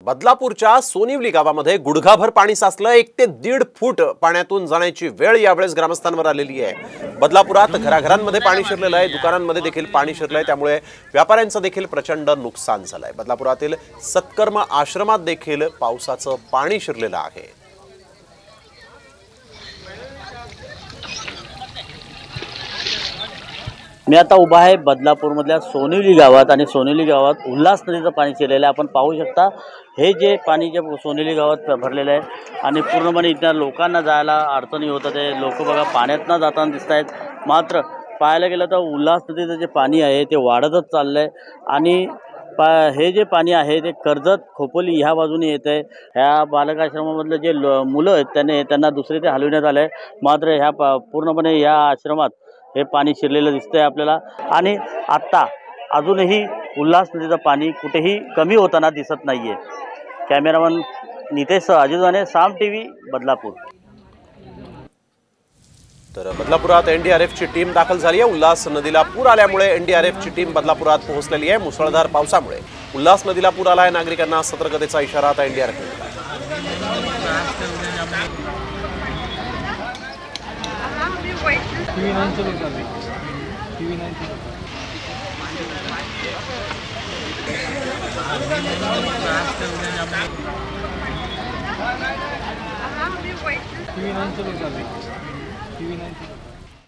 बदलापूरच्या सोनिवली गावामध्ये गुडघाभर पाणी साचलं। 1 ते 1.5 फूट पाण्यातून जाण्याची वेळ यावेळेस ग्रामस्थांवर आलेली आहे। बदलापुरात घराघरांमध्ये पाणी शिरलेलं आहे, दुकानांमध्ये देखील पाणी शिरलंय, त्यामुळे व्यापाऱ्यांचं देखील प्रचंड नुकसान झालंय। बदलापुरातील सत्कर्म आश्रमात देखील पावसाचं पाणी शिरलेलं आहे। मी आता उभा आहे बदलापूरमधल्या सोनिवली गावात आणि सोनिवली गावात उल्हास नदीचं पाणी शिरलेलं आहे। आपण पाहू शकता हे जे पाणी जे सोनिवली गावात भरलेलं आहे आणि पूर्णपणे इथल्या लोकांना जायला अडचणी होतात। आहे लोक बघा पाण्यात न जाताना दिसत आहेत। मात्र पाहायला गेलं तर उल्हास नदीचं जे पाणी आहे ते वाढतच चाललं आहे आणि हे जे पाणी आहे ते कर्जत खोपोली ह्या बाजूने येत आहे। ह्या बालकाश्रमामधले जे मुलं आहेत त्यांना दुसरीकडे हलविण्यात आलं आहे। मात्र ह्या पूर्णपणे या आश्रमात हे पाणी शिरलेलं दिसतंय आपल्याला आणि आत्ता अजूनही उल्हास नदीचं पाणी कुठेही कमी होताना दिसत नाहीये। कॅमेरामन नितेश अजित जाने, साम टीव्ही, बदलापूर। तर बदलापुरात एनडीआरएफची टीम दाखल झाली आहे। उल्हास नदीला पूर आल्यामुळे एनडीआरएफची टीम बदलापुरात पोहोचलेली आहे। मुसळधार पावसामुळे उल्हास नदीला पूर आलाय, नागरिकांना सतर्कतेचा इशारा आता एनडीआरएफ ने दिला। TV 9